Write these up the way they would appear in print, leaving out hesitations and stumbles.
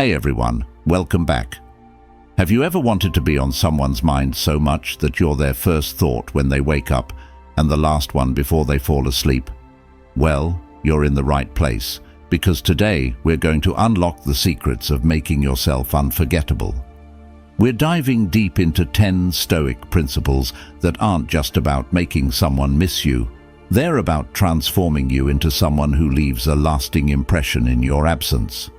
Hey everyone, welcome back. Have you ever wanted to be on someone's mind so much that you're their first thought when they wake up and the last one before they fall asleep? Well, you're in the right place, because today we're going to unlock the secrets of making yourself unforgettable. We're diving deep into 10 Stoic principles that aren't just about making someone miss you. They're about transforming you into someone who leaves a lasting impression in your absence.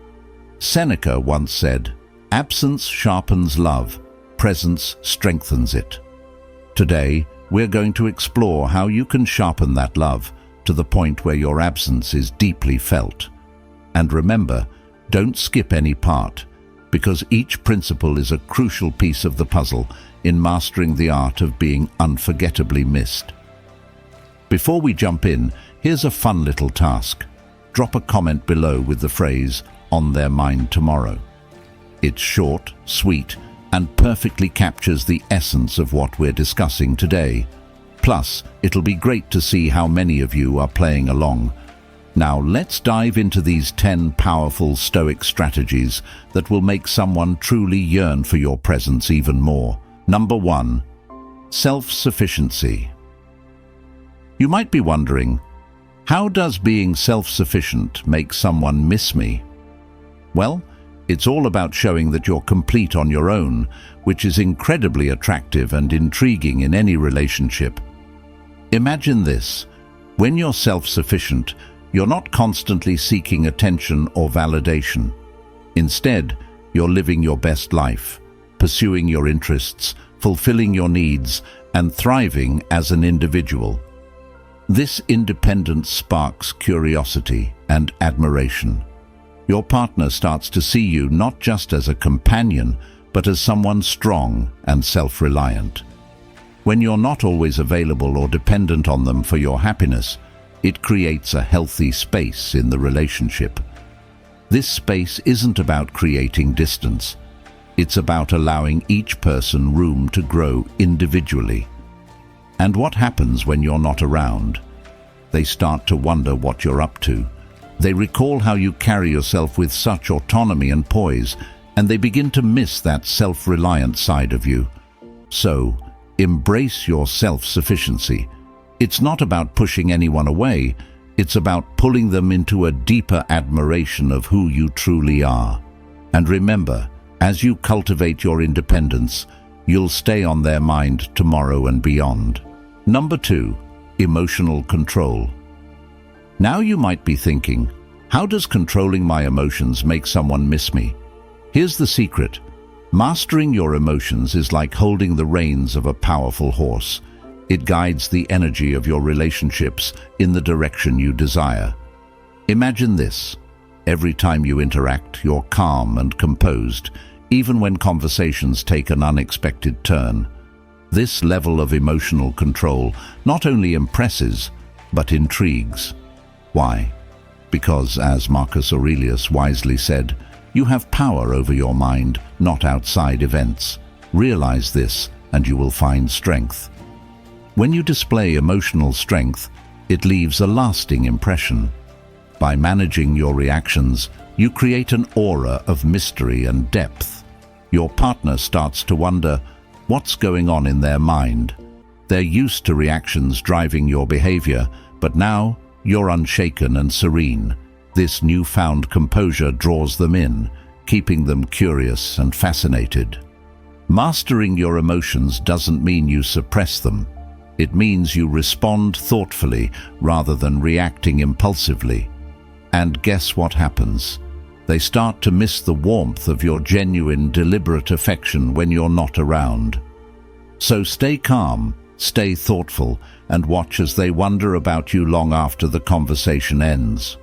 Seneca once said, "Absence sharpens love, presence strengthens it." Today, we're going to explore how you can sharpen that love to the point where your absence is deeply felt. And remember, don't skip any part, because each principle is a crucial piece of the puzzle in mastering the art of being unforgettably missed. Before we jump in, here's a fun little task. Drop a comment below with the phrase, "on their mind tomorrow." It's short, sweet, and perfectly captures the essence of what we're discussing today. Plus, it'll be great to see how many of you are playing along. Now, let's dive into these 10 powerful Stoic strategies that will make someone truly yearn for your presence even more. Number 1. Self-Sufficiency. You might be wondering, how does being self-sufficient make someone miss me? Well, it's all about showing that you're complete on your own, which is incredibly attractive and intriguing in any relationship. Imagine this. When you're self-sufficient, you're not constantly seeking attention or validation. Instead, you're living your best life, pursuing your interests, fulfilling your needs, and thriving as an individual. This independence sparks curiosity and admiration. Your partner starts to see you not just as a companion, but as someone strong and self-reliant. When you're not always available or dependent on them for your happiness, it creates a healthy space in the relationship. This space isn't about creating distance. It's about allowing each person room to grow individually. And what happens when you're not around? They start to wonder what you're up to. They recall how you carry yourself with such autonomy and poise, and they begin to miss that self-reliant side of you. So, embrace your self-sufficiency. It's not about pushing anyone away, it's about pulling them into a deeper admiration of who you truly are. And remember, as you cultivate your independence, you'll stay on their mind tomorrow and beyond. Number 2, emotional control. Now you might be thinking, how does controlling my emotions make someone miss me? Here's the secret. Mastering your emotions is like holding the reins of a powerful horse. It guides the energy of your relationships in the direction you desire. Imagine this. Every time you interact, you're calm and composed, even when conversations take an unexpected turn. This level of emotional control not only impresses, but intrigues. Why? Because, as Marcus Aurelius wisely said, you have power over your mind, not outside events. Realize this, and you will find strength. When you display emotional strength, it leaves a lasting impression. By managing your reactions, you create an aura of mystery and depth. Your partner starts to wonder, what's going on in their mind? They're used to reactions driving your behavior, but now you're unshaken and serene. This newfound composure draws them in, keeping them curious and fascinated. Mastering your emotions doesn't mean you suppress them. It means you respond thoughtfully rather than reacting impulsively. And guess what happens? They start to miss the warmth of your genuine, deliberate affection when you're not around. So stay calm, stay thoughtful, and watch as they wonder about you long after the conversation ends.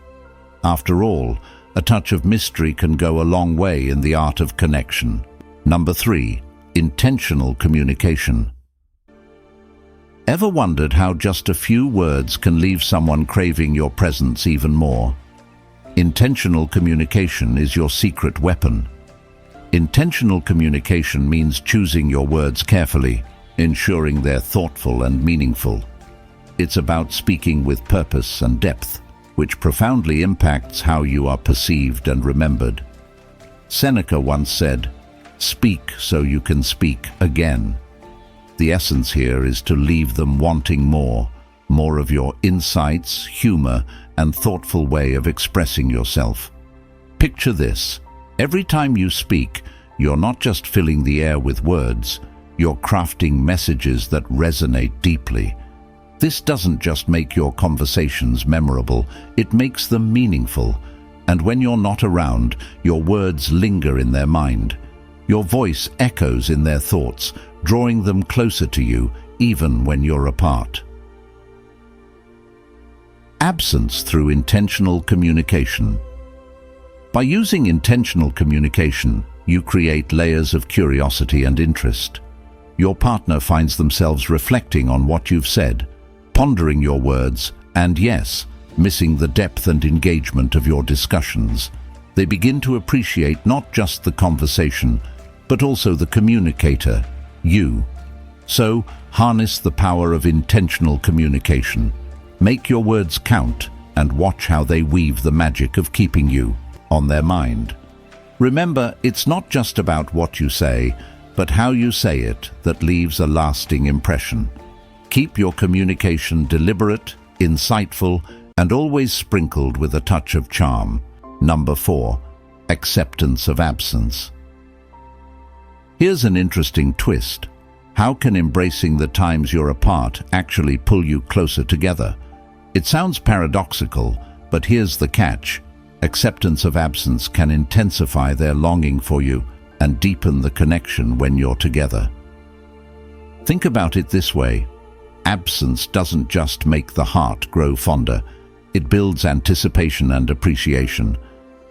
After all, a touch of mystery can go a long way in the art of connection. Number 3, intentional communication. Ever wondered how just a few words can leave someone craving your presence even more? Intentional communication is your secret weapon. Intentional communication means choosing your words carefully, ensuring they're thoughtful and meaningful. It's about speaking with purpose and depth, which profoundly impacts how you are perceived and remembered. Seneca once said, "Speak so you can speak again." The essence here is to leave them wanting more of your insights, humor, and thoughtful way of expressing yourself. Picture this. Every time you speak, you're not just filling the air with words, you're crafting messages that resonate deeply. This doesn't just make your conversations memorable, it makes them meaningful. And when you're not around, your words linger in their mind. Your voice echoes in their thoughts, drawing them closer to you, even when you're apart. Absence through intentional communication. By using intentional communication, you create layers of curiosity and interest. Your partner finds themselves reflecting on what you've said, pondering your words, and yes, missing the depth and engagement of your discussions. They begin to appreciate not just the conversation, but also the communicator, you. So, harness the power of intentional communication. Make your words count and watch how they weave the magic of keeping you on their mind. Remember, it's not just about what you say, but how you say it that leaves a lasting impression. Keep your communication deliberate, insightful, and always sprinkled with a touch of charm. Number 4, acceptance of absence. Here's an interesting twist. How can embracing the times you're apart actually pull you closer together? It sounds paradoxical, but here's the catch. Acceptance of absence can intensify their longing for you and deepen the connection when you're together. Think about it this way. Absence doesn't just make the heart grow fonder, it builds anticipation and appreciation.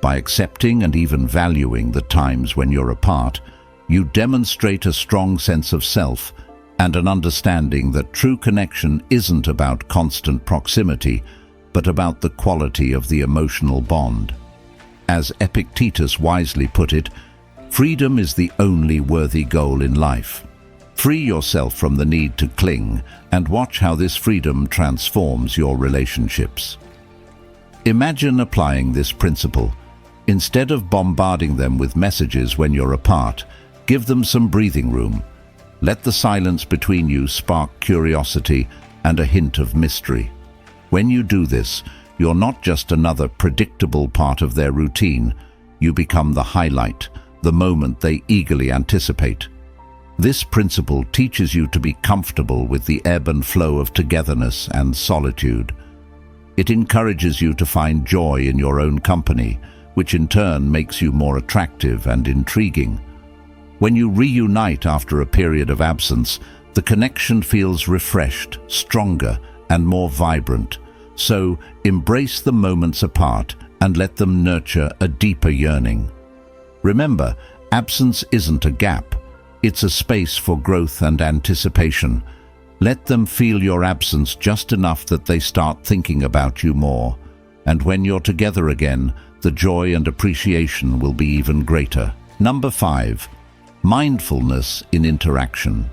By accepting and even valuing the times when you're apart, you demonstrate a strong sense of self and an understanding that true connection isn't about constant proximity, but about the quality of the emotional bond. As Epictetus wisely put it, freedom is the only worthy goal in life. Free yourself from the need to cling and watch how this freedom transforms your relationships. Imagine applying this principle. Instead of bombarding them with messages when you're apart, give them some breathing room. Let the silence between you spark curiosity and a hint of mystery. When you do this, you're not just another predictable part of their routine. You become the highlight, the moment they eagerly anticipate. This principle teaches you to be comfortable with the ebb and flow of togetherness and solitude. It encourages you to find joy in your own company, which in turn makes you more attractive and intriguing. When you reunite after a period of absence, the connection feels refreshed, stronger, and more vibrant. So, embrace the moments apart and let them nurture a deeper yearning. Remember, absence isn't a gap. It's a space for growth and anticipation. Let them feel your absence just enough that they start thinking about you more. And when you're together again, the joy and appreciation will be even greater. Number 5. Mindfulness in interaction.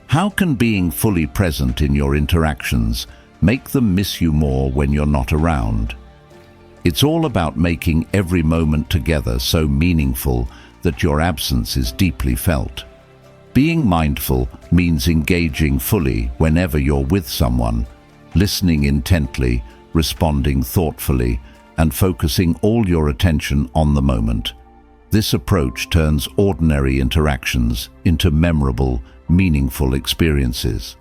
How can being fully present in your interactions make them miss you more when you're not around? It's all about making every moment together so meaningful that your absence is deeply felt. Being mindful means engaging fully whenever you're with someone, listening intently, responding thoughtfully, and focusing all your attention on the moment. This approach turns ordinary interactions into memorable, meaningful experiences.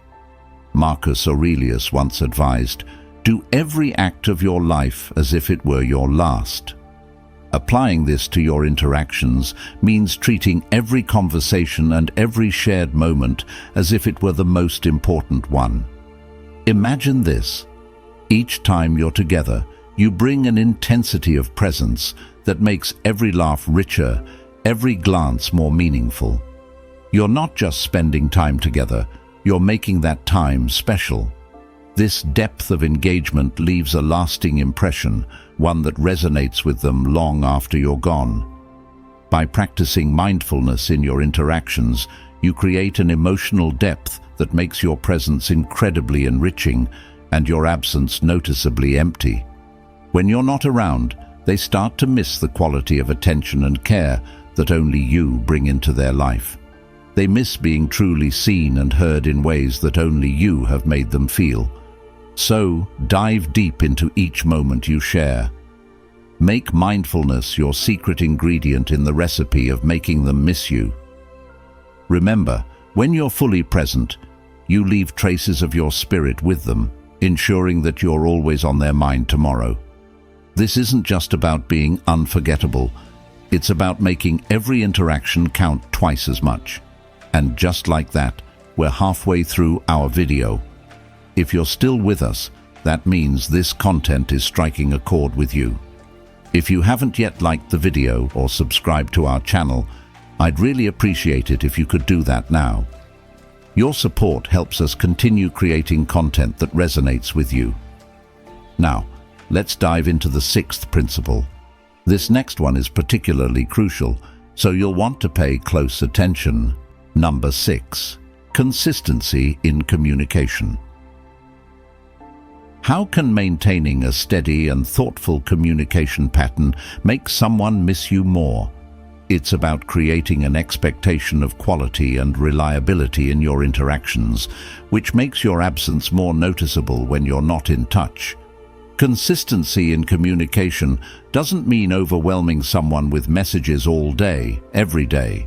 Marcus Aurelius once advised, "Do every act of your life as if it were your last." Applying this to your interactions means treating every conversation and every shared moment as if it were the most important one. Imagine this. Each time you're together, you bring an intensity of presence that makes every laugh richer, every glance more meaningful. You're not just spending time together, you're making that time special. This depth of engagement leaves a lasting impression, one that resonates with them long after you're gone. By practicing mindfulness in your interactions, you create an emotional depth that makes your presence incredibly enriching and your absence noticeably empty. When you're not around, they start to miss the quality of attention and care that only you bring into their life. They miss being truly seen and heard in ways that only you have made them feel. So, dive deep into each moment you share. Make mindfulness your secret ingredient in the recipe of making them miss you. Remember, when you're fully present, you leave traces of your spirit with them, ensuring that you're always on their mind tomorrow. This isn't just about being unforgettable. It's about making every interaction count twice as much. And just like that, we're halfway through our video. If you're still with us, that means this content is striking a chord with you. If you haven't yet liked the video or subscribed to our channel, I'd really appreciate it if you could do that now. Your support helps us continue creating content that resonates with you. Now, let's dive into the sixth principle. This next one is particularly crucial, so you'll want to pay close attention. Number 6. Consistency in communication. How can maintaining a steady and thoughtful communication pattern make someone miss you more? It's about creating an expectation of quality and reliability in your interactions, which makes your absence more noticeable when you're not in touch. Consistency in communication doesn't mean overwhelming someone with messages all day, every day.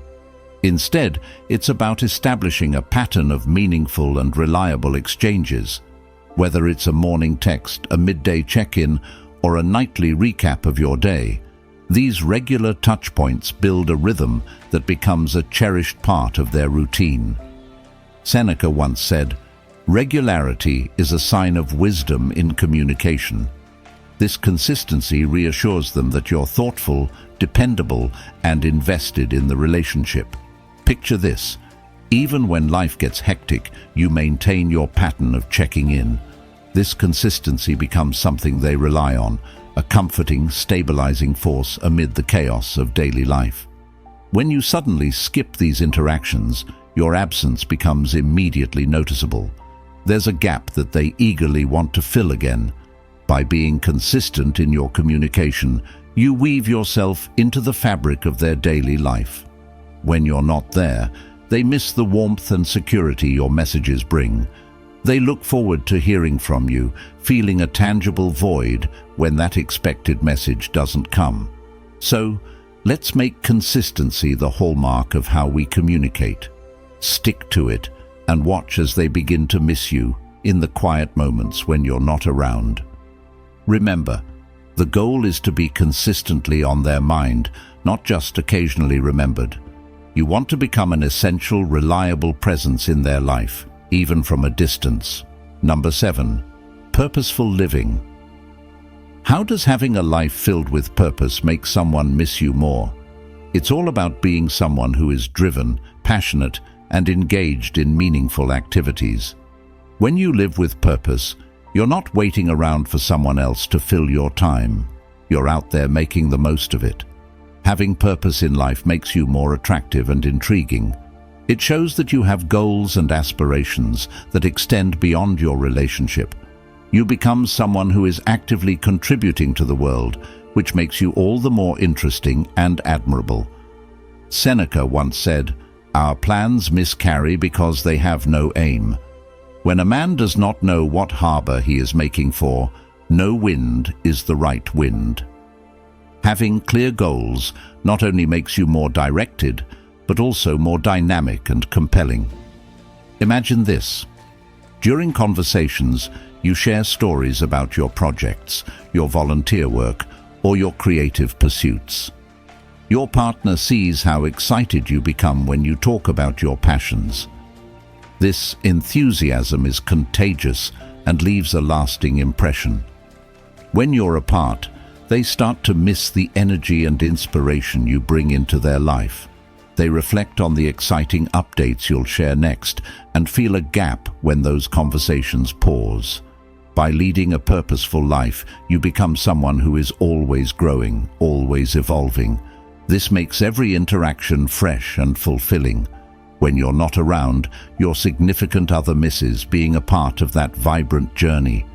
Instead, it's about establishing a pattern of meaningful and reliable exchanges. Whether it's a morning text, a midday check-in, or a nightly recap of your day, these regular touchpoints build a rhythm that becomes a cherished part of their routine. Seneca once said, "Regularity is a sign of wisdom in communication." This consistency reassures them that you're thoughtful, dependable, and invested in the relationship. Picture this. Even when life gets hectic, you maintain your pattern of checking in. This consistency becomes something they rely on, a comforting, stabilizing force amid the chaos of daily life. When you suddenly skip these interactions, your absence becomes immediately noticeable. There's a gap that they eagerly want to fill again. By being consistent in your communication, you weave yourself into the fabric of their daily life. When you're not there, they miss the warmth and security your messages bring. They look forward to hearing from you, feeling a tangible void when that expected message doesn't come. So, let's make consistency the hallmark of how we communicate. Stick to it and watch as they begin to miss you in the quiet moments when you're not around. Remember, the goal is to be consistently on their mind, not just occasionally remembered. You want to become an essential, reliable presence in their life, even from a distance. Number 7. Purposeful living. How does having a life filled with purpose make someone miss you more? It's all about being someone who is driven, passionate, and engaged in meaningful activities. When you live with purpose, you're not waiting around for someone else to fill your time. You're out there making the most of it. Having purpose in life makes you more attractive and intriguing. It shows that you have goals and aspirations that extend beyond your relationship. You become someone who is actively contributing to the world, which makes you all the more interesting and admirable. Seneca once said, "Our plans miscarry because they have no aim." When a man does not know what harbor he is making for, no wind is the right wind. Having clear goals not only makes you more directed, but also more dynamic and compelling. Imagine this. During conversations, you share stories about your projects, your volunteer work, or your creative pursuits. Your partner sees how excited you become when you talk about your passions. This enthusiasm is contagious and leaves a lasting impression. When you're apart, they start to miss the energy and inspiration you bring into their life. They reflect on the exciting updates you'll share next and feel a gap when those conversations pause. By leading a purposeful life, you become someone who is always growing, always evolving. This makes every interaction fresh and fulfilling. When you're not around, your significant other misses being a part of that vibrant journey.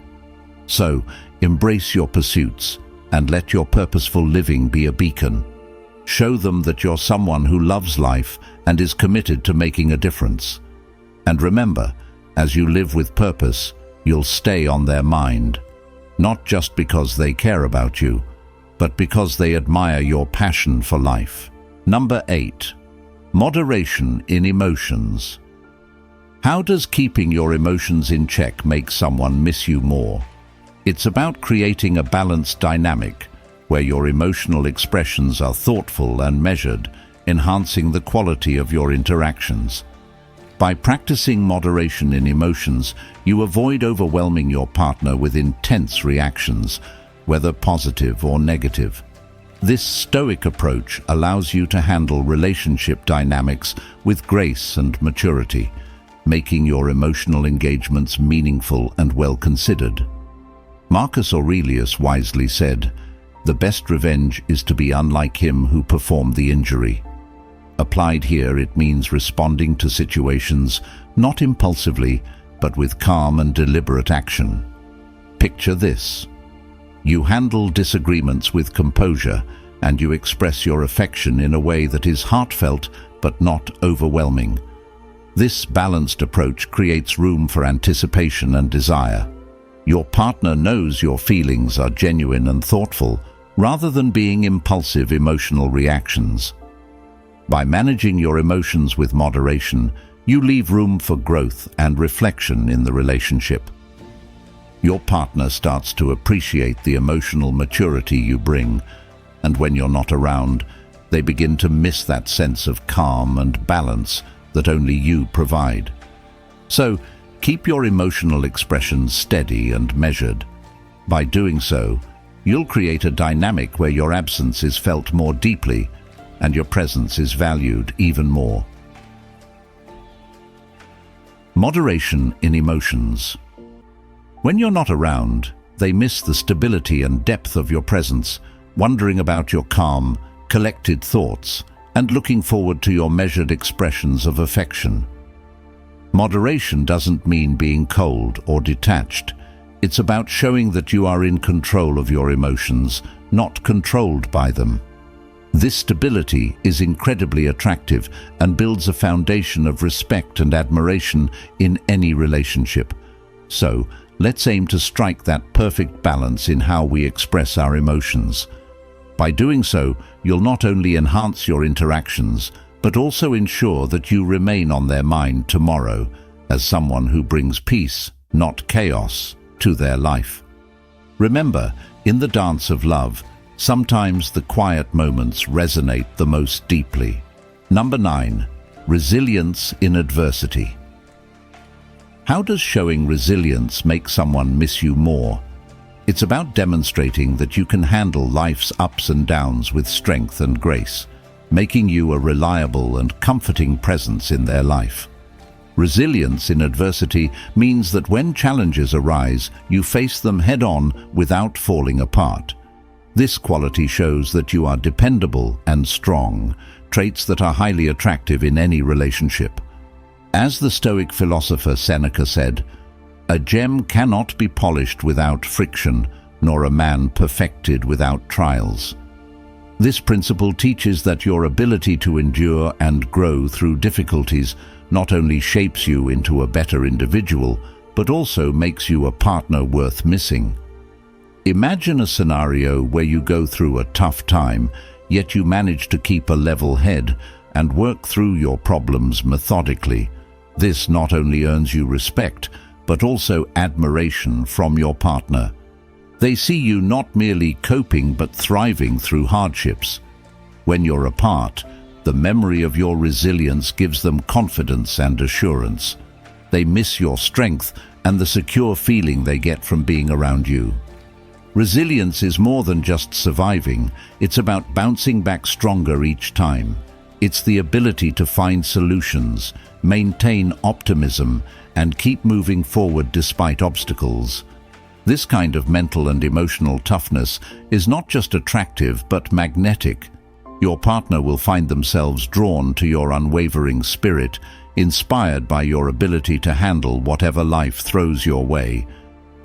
So, embrace your pursuits and let your purposeful living be a beacon. Show them that you're someone who loves life and is committed to making a difference. And remember, as you live with purpose, you'll stay on their mind, not just because they care about you, but because they admire your passion for life. Number 8. Moderation in emotions. How does keeping your emotions in check make someone miss you more? It's about creating a balanced dynamic where your emotional expressions are thoughtful and measured, enhancing the quality of your interactions. By practicing moderation in emotions, you avoid overwhelming your partner with intense reactions, whether positive or negative. This Stoic approach allows you to handle relationship dynamics with grace and maturity, making your emotional engagements meaningful and well-considered. Marcus Aurelius wisely said, "The best revenge is to be unlike him who performed the injury." Applied here, it means responding to situations not impulsively, but with calm and deliberate action. Picture this. You handle disagreements with composure, and you express your affection in a way that is heartfelt but not overwhelming. This balanced approach creates room for anticipation and desire. Your partner knows your feelings are genuine and thoughtful, rather than being impulsive emotional reactions. By managing your emotions with moderation, you leave room for growth and reflection in the relationship. Your partner starts to appreciate the emotional maturity you bring, and when you're not around, they begin to miss that sense of calm and balance that only you provide. So, keep your emotional expressions steady and measured. By doing so, you'll create a dynamic where your absence is felt more deeply and your presence is valued even more. Moderation in emotions. When you're not around, they miss the stability and depth of your presence, wondering about your calm, collected thoughts, and looking forward to your measured expressions of affection. Moderation doesn't mean being cold or detached. It's about showing that you are in control of your emotions, not controlled by them. This stability is incredibly attractive and builds a foundation of respect and admiration in any relationship. So, let's aim to strike that perfect balance in how we express our emotions. By doing so, you'll not only enhance your interactions, but also ensure that you remain on their mind tomorrow as someone who brings peace, not chaos, to their life. Remember, in the dance of love, sometimes the quiet moments resonate the most deeply. Number 9. Resilience in adversity. How does showing resilience make someone miss you more? It's about demonstrating that you can handle life's ups and downs with strength and grace, making you a reliable and comforting presence in their life. Resilience in adversity means that when challenges arise, you face them head-on without falling apart. This quality shows that you are dependable and strong, traits that are highly attractive in any relationship. As the Stoic philosopher Seneca said, "A gem cannot be polished without friction, nor a man perfected without trials." This principle teaches that your ability to endure and grow through difficulties not only shapes you into a better individual, but also makes you a partner worth missing. Imagine a scenario where you go through a tough time, yet you manage to keep a level head and work through your problems methodically. This not only earns you respect, but also admiration from your partner. They see you not merely coping but thriving through hardships. When you're apart, the memory of your resilience gives them confidence and assurance. They miss your strength and the secure feeling they get from being around you. Resilience is more than just surviving, it's about bouncing back stronger each time. It's the ability to find solutions, maintain optimism, and keep moving forward despite obstacles. This kind of mental and emotional toughness is not just attractive but magnetic. Your partner will find themselves drawn to your unwavering spirit, inspired by your ability to handle whatever life throws your way.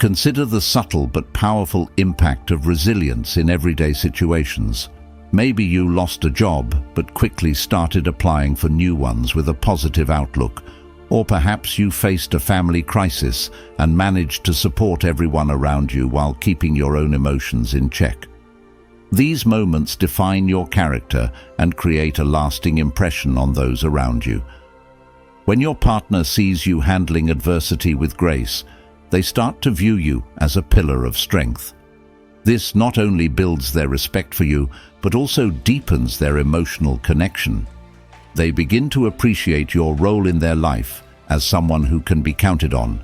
Consider the subtle but powerful impact of resilience in everyday situations. Maybe you lost a job but quickly started applying for new ones with a positive outlook. Or perhaps you faced a family crisis and managed to support everyone around you while keeping your own emotions in check. These moments define your character and create a lasting impression on those around you. When your partner sees you handling adversity with grace, they start to view you as a pillar of strength. This not only builds their respect for you, but also deepens their emotional connection. They begin to appreciate your role in their life as someone who can be counted on,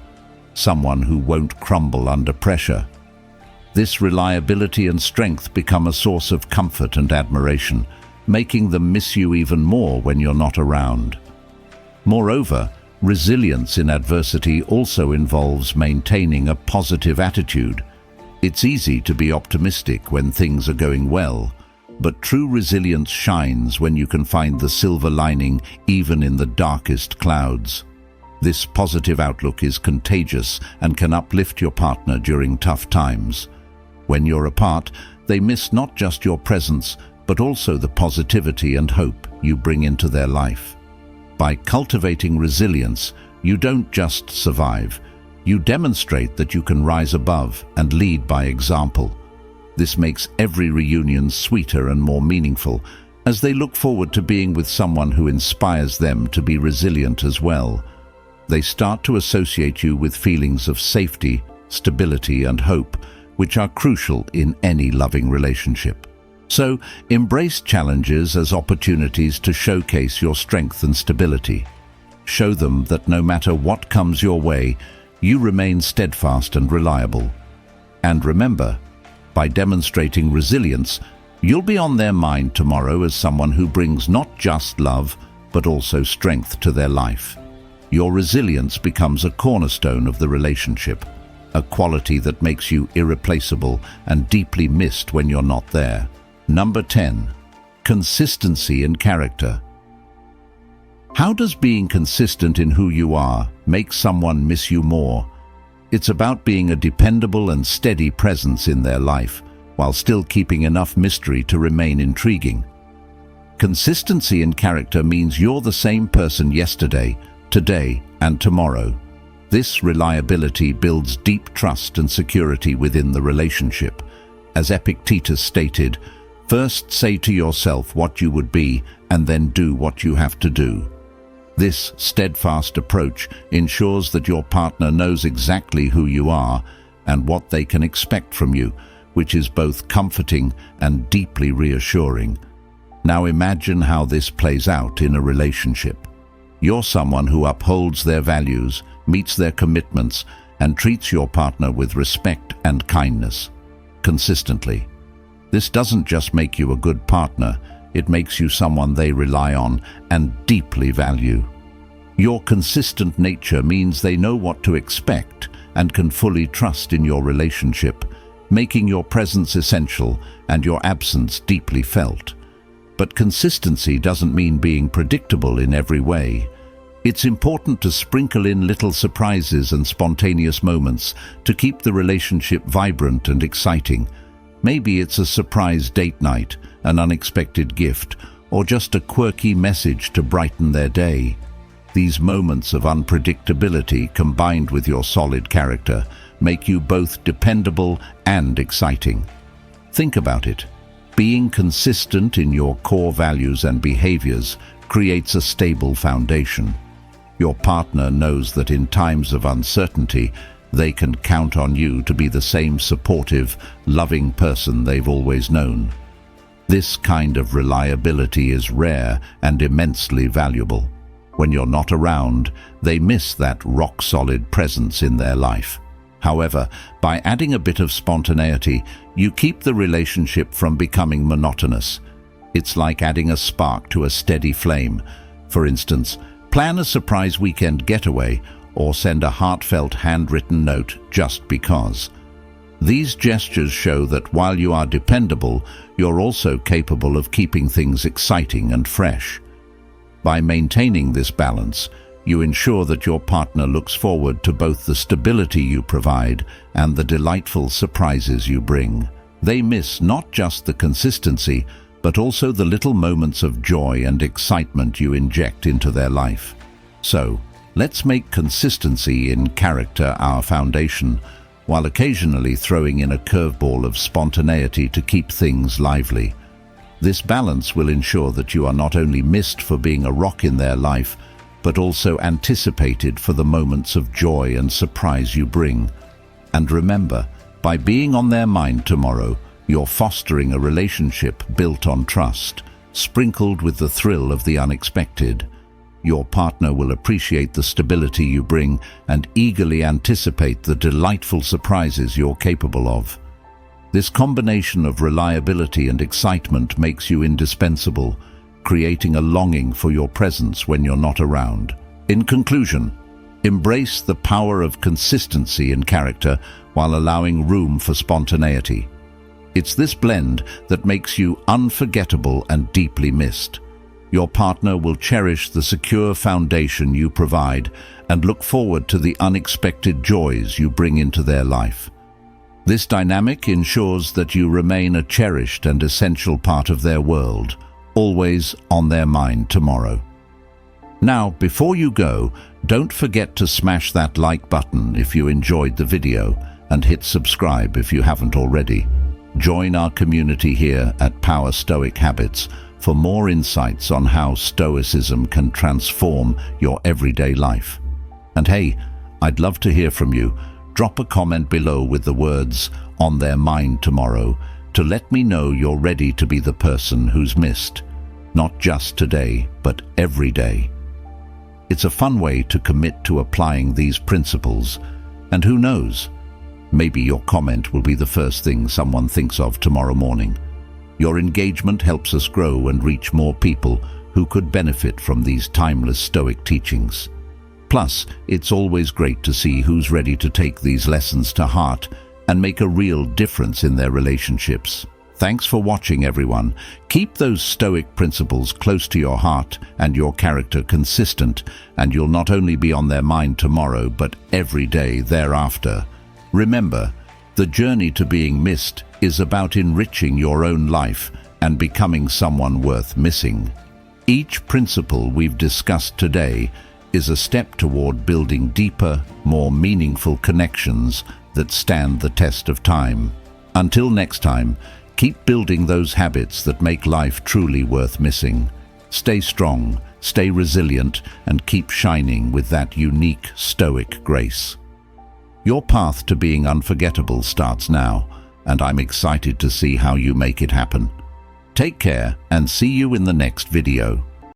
someone who won't crumble under pressure. This reliability and strength become a source of comfort and admiration, making them miss you even more when you're not around. Moreover, resilience in adversity also involves maintaining a positive attitude. It's easy to be optimistic when things are going well, but true resilience shines when you can find the silver lining even in the darkest clouds. This positive outlook is contagious and can uplift your partner during tough times. When you're apart, they miss not just your presence, but also the positivity and hope you bring into their life. By cultivating resilience, you don't just survive. You demonstrate that you can rise above and lead by example. This makes every reunion sweeter and more meaningful, as they look forward to being with someone who inspires them to be resilient as well. They start to associate you with feelings of safety, stability, and hope, which are crucial in any loving relationship. So, embrace challenges as opportunities to showcase your strength and stability. Show them that no matter what comes your way, you remain steadfast and reliable. And remember, by demonstrating resilience, you'll be on their mind tomorrow as someone who brings not just love, but also strength to their life. Your resilience becomes a cornerstone of the relationship, a quality that makes you irreplaceable and deeply missed when you're not there. Number 10. Consistency in character. How does being consistent in who you are make someone miss you more? It's about being a dependable and steady presence in their life, while still keeping enough mystery to remain intriguing. Consistency in character means you're the same person yesterday, today, and tomorrow. This reliability builds deep trust and security within the relationship. As Epictetus stated, "First say to yourself what you would be, and then do what you have to do." This steadfast approach ensures that your partner knows exactly who you are and what they can expect from you, which is both comforting and deeply reassuring. Now imagine how this plays out in a relationship. You're someone who upholds their values, meets their commitments, and treats your partner with respect and kindness consistently. This doesn't just make you a good partner, it makes you someone they rely on and deeply value. Your consistent nature means they know what to expect and can fully trust in your relationship, making your presence essential and your absence deeply felt. But consistency doesn't mean being predictable in every way. It's important to sprinkle in little surprises and spontaneous moments to keep the relationship vibrant and exciting. Maybe it's a surprise date night, an unexpected gift, or just a quirky message to brighten their day. These moments of unpredictability, combined with your solid character, make you both dependable and exciting. Think about it. Being consistent in your core values and behaviors creates a stable foundation. Your partner knows that in times of uncertainty, they can count on you to be the same supportive, loving person they've always known. This kind of reliability is rare and immensely valuable. When you're not around, they miss that rock-solid presence in their life. However, by adding a bit of spontaneity, you keep the relationship from becoming monotonous. It's like adding a spark to a steady flame. For instance, plan a surprise weekend getaway or send a heartfelt handwritten note just because. These gestures show that while you are dependable, you're also capable of keeping things exciting and fresh. By maintaining this balance, you ensure that your partner looks forward to both the stability you provide and the delightful surprises you bring. They miss not just the consistency, but also the little moments of joy and excitement you inject into their life. So, let's make consistency in character our foundation, while occasionally throwing in a curveball of spontaneity to keep things lively. This balance will ensure that you are not only missed for being a rock in their life, but also anticipated for the moments of joy and surprise you bring. And remember, by being on their mind tomorrow, you're fostering a relationship built on trust, sprinkled with the thrill of the unexpected. Your partner will appreciate the stability you bring and eagerly anticipate the delightful surprises you're capable of. This combination of reliability and excitement makes you indispensable, creating a longing for your presence when you're not around. In conclusion, embrace the power of consistency in character while allowing room for spontaneity. It's this blend that makes you unforgettable and deeply missed. Your partner will cherish the secure foundation you provide and look forward to the unexpected joys you bring into their life. This dynamic ensures that you remain a cherished and essential part of their world, always on their mind tomorrow. Now, before you go, don't forget to smash that like button if you enjoyed the video and hit subscribe if you haven't already. Join our community here at Power Stoic Habits for more insights on how Stoicism can transform your everyday life. And hey, I'd love to hear from you. Drop a comment below with the words "on their mind tomorrow" to let me know you're ready to be the person who's missed, not just today, but every day. It's a fun way to commit to applying these principles, and who knows, maybe your comment will be the first thing someone thinks of tomorrow morning. Your engagement helps us grow and reach more people who could benefit from these timeless Stoic teachings. Plus, it's always great to see who's ready to take these lessons to heart and make a real difference in their relationships. Thanks for watching, everyone. Keep those Stoic principles close to your heart and your character consistent, and you'll not only be on their mind tomorrow, but every day thereafter. Remember, the journey to being missed is about enriching your own life and becoming someone worth missing. Each principle we've discussed today is a step toward building deeper, more meaningful connections that stand the test of time. Until next time, keep building those habits that make life truly worth missing. Stay strong, stay resilient, and keep shining with that unique Stoic grace. Your path to being unforgettable starts now, and I'm excited to see how you make it happen. Take care and see you in the next video.